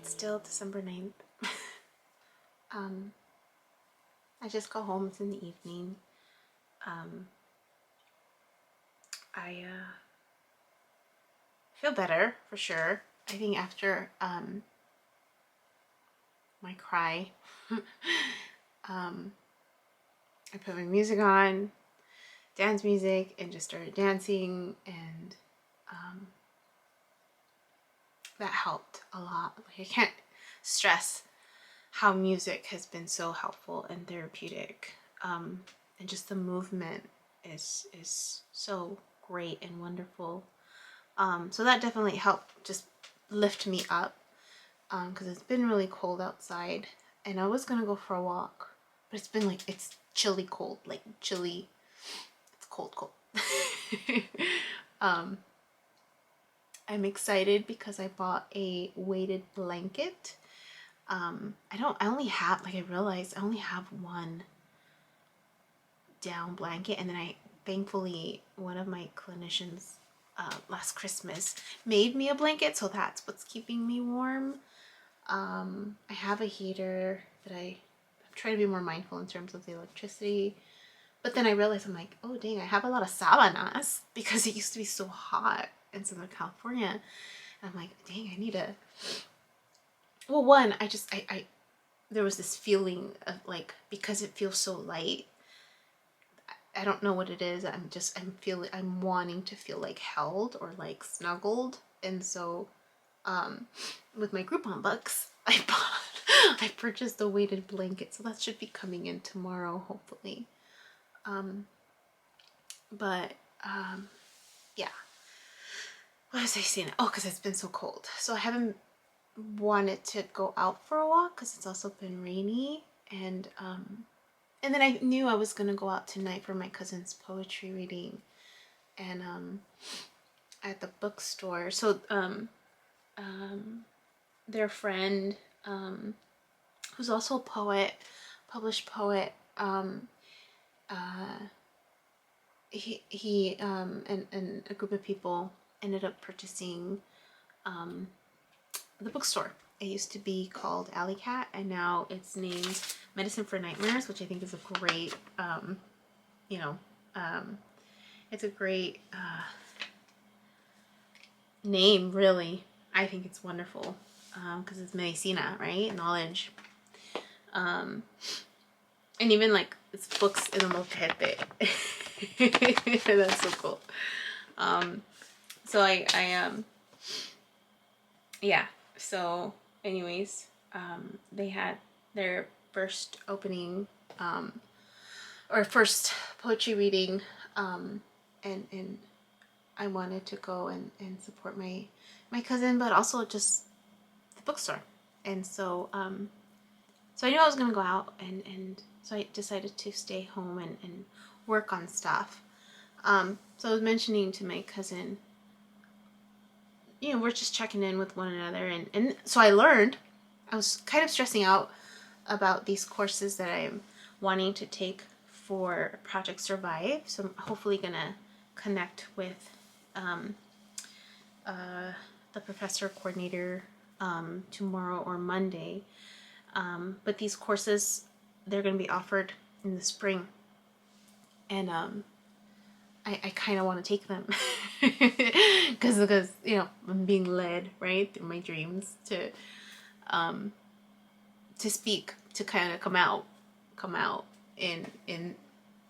It's still December 9th. I just got home. It's in the evening. I feel better for sure. I think after my cry, I put my music on, dance music, and just started dancing, and that helped a lot. Like, I can't stress how music has been so helpful and therapeutic, and just the movement is so great and wonderful. So that definitely helped just lift me up, because it's been really cold outside, and I was gonna go for a walk, but it's been like, it's chilly cold, like chilly, it's cold. I'm excited because I bought a weighted blanket. I realized I only have one down blanket, and then thankfully, one of my clinicians last Christmas made me a blanket, so that's what's keeping me warm. I have a heater that I'm trying to be more mindful in terms of the electricity, but then I realized, I'm like, oh dang, I have a lot of sabanas because it used to be so hot in Southern California. And I'm like, dang, I need to, well, one, I there was this feeling of like, because it feels so light, I don't know what it is. I'm wanting to feel like held or like snuggled. And so, with my Groupon bucks, I purchased a weighted blanket. So that should be coming in tomorrow, hopefully. Yeah. What was I saying? Oh, because it's been so cold. So I haven't wanted to go out for a walk because it's also been rainy. And then I knew I was going to go out tonight for my cousin's poetry reading. And at the bookstore. So their friend, who's also a poet, published poet, he and a group of people ended up purchasing the bookstore. It used to be called Alley Cat, and now it's named Medicine for Nightmares, which I think is a great, it's a great name, really. I think it's wonderful, because it's Medicina, right? Knowledge. And even like it's books in the mojete. That's so cool. So yeah. So anyways, they had their first opening, or first poetry reading, and I wanted to go and support my cousin, but also just the bookstore. And so so I knew I was gonna go out, and so I decided to stay home and work on stuff. So I was mentioning to my cousin, we're just checking in with one another, and so I learned, I was kind of stressing out about these courses that I'm wanting to take for Project Survive. So I'm hopefully gonna connect with the professor coordinator tomorrow or Monday. But these courses, they're going to be offered in the spring, and I kind of want to take them because I'm being led, right, through my dreams to speak, to kind of come out in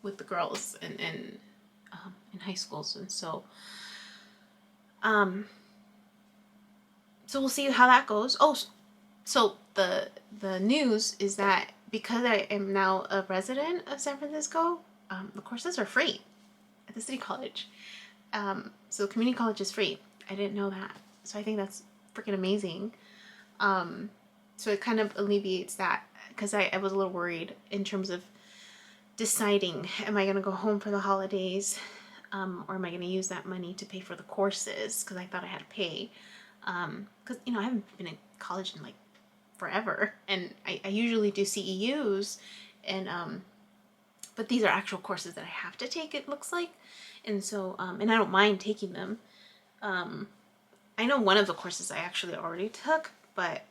with the girls in high schools. And so so we'll see how that goes. Oh, so the news is that because I am now a resident of San Francisco, the courses are free at the city college. So community college is free. I didn't know that. So I think that's freaking amazing. So it kind of alleviates that, because I was a little worried in terms of deciding, am I going to go home for the holidays, or am I going to use that money to pay for the courses, because I thought I had to pay, because I haven't been in college in like forever, and I usually do CEUs, and but these are actual courses that I have to take, it looks like. And so and I don't mind taking them. I know one of the courses I actually already took, but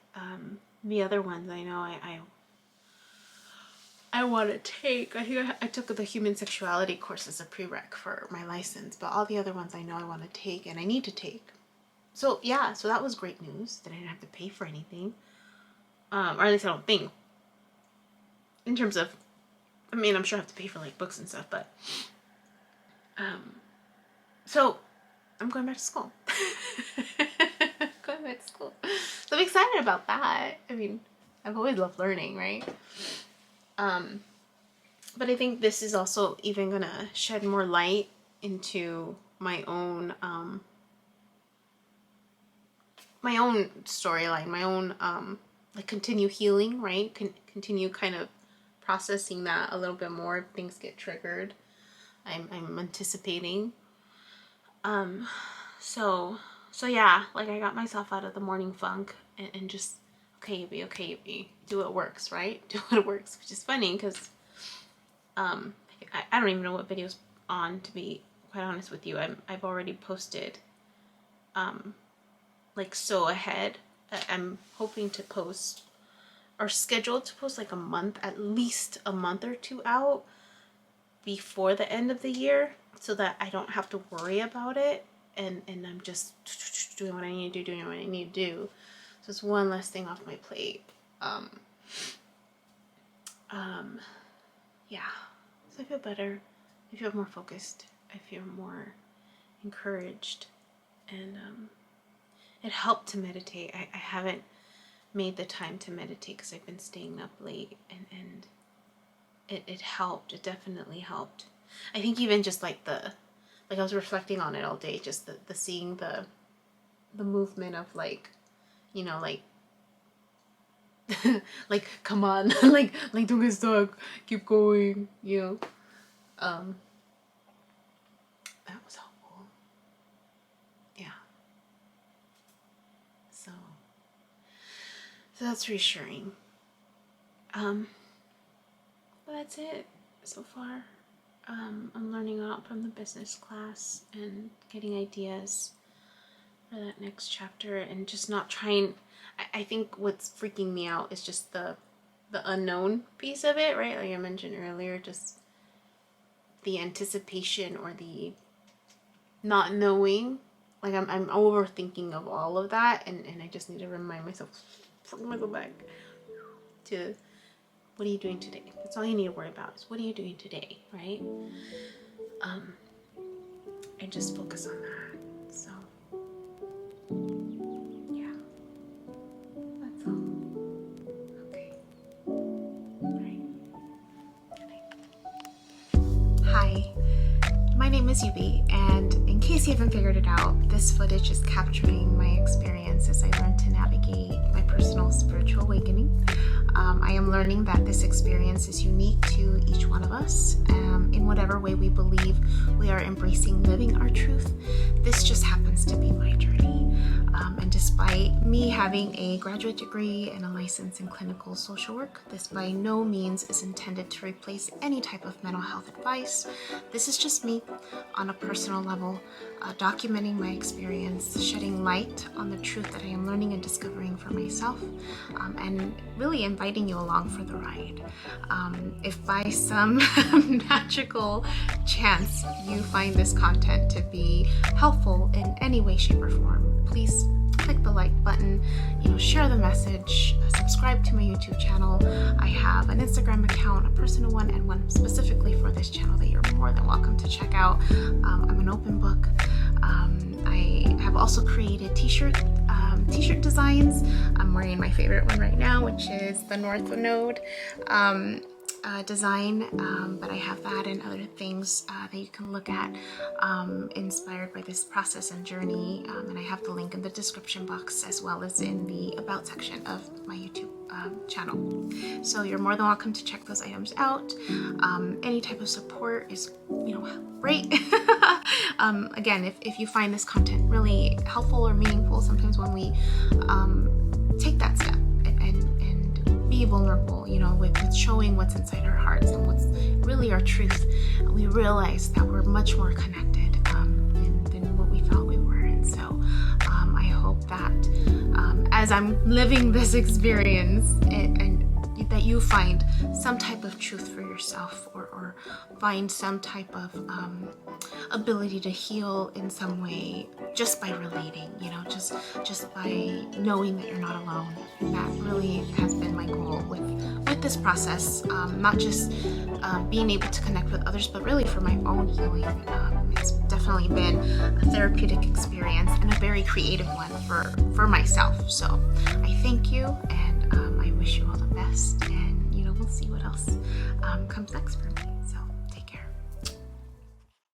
The other ones I know I want to take. I think I took the human sexuality course as a prereq for my license, but all the other ones I know I want to take and I need to take. So yeah, so that was great news that I didn't have to pay for anything. Or at least I don't think. In terms of, I mean, I'm sure I have to pay for like books and stuff, but so I'm going back to school. Going back to school. So I'm excited about that. I mean, I've always loved learning, right? But I think this is also even gonna shed more light into my own storyline, my own like continue healing, right? Continue kind of processing that a little bit more if things get triggered. I'm anticipating. So yeah, like I got myself out of the morning funk and just okay, Abby, do what works, right? Do what works, which is funny because I don't even know what video's on, to be quite honest with you. I've already posted like so ahead. I'm hoping to post or scheduled to post like at least a month or two out before the end of the year so that I don't have to worry about it and I'm just doing what I need to do, So it's one less thing off my plate. Yeah. So I feel better. I feel more focused. I feel more encouraged. And it helped to meditate. I haven't made the time to meditate because I've been staying up late and it helped. It definitely helped. I think even just like I was reflecting on it all day, just the seeing the movement of like, you know, like like come on, like don't get stuck, keep going, you know. That was helpful. Yeah. So that's reassuring. But that's it so far. I'm learning a lot from the business class and getting ideas for that next chapter and just not trying. I think what's freaking me out is just the unknown piece of it, right? Like I mentioned earlier, just the anticipation or the not knowing. Like I'm overthinking of all of that and I just need to remind myself, go back to what are you doing today? That's all you need to worry about is what are you doing today, right? And just focus on that. So yeah, that's all. Okay. All right. Good night. Hi, my name is Yubi, and in case you haven't figured it out, this footage is capturing my experience as I learn to navigate my personal spiritual awakening. I am learning that this experience is unique to each one of us. In whatever way we believe we are embracing living our truth, this just happens to be my journey. And despite me having a graduate degree and a license in clinical social work, this by no means is intended to replace any type of mental health advice. This is just me on a personal level, documenting my experience, shedding light on the truth that I am learning and discovering for myself, and really inviting you along for the ride. If by some magical chance you find this content to be helpful in any way, shape, or form, please click the like button, share the message, subscribe to my YouTube channel. I have an Instagram account, a personal one, and one specifically for this channel that you're more than welcome to check out. I'm an open book. I have also created t-shirt designs. I'm wearing my favorite one right now, which is the North Node design, but I have that and other things that you can look at inspired by this process and journey, and I have the link in the description box as well as in the about section of my YouTube channel. So you're more than welcome to check those items out. Any type of support is great. Again, if you find this content really helpful or meaningful, sometimes when we take that step and be vulnerable, with showing what's inside our hearts and what's really our truth, we realize that we're much more connected than what we thought we were. And so I hope that as as I'm living this experience, and that you find some type of truth for yourself, or find some type of ability to heal in some way just by relating, just by knowing that you're not alone. That really has been my goal with this process, not just being able to connect with others, but really for my own healing. It's definitely been a therapeutic experience and a very creative one for myself. So I thank you, and I wish you all the best, and we'll see what else comes next for me.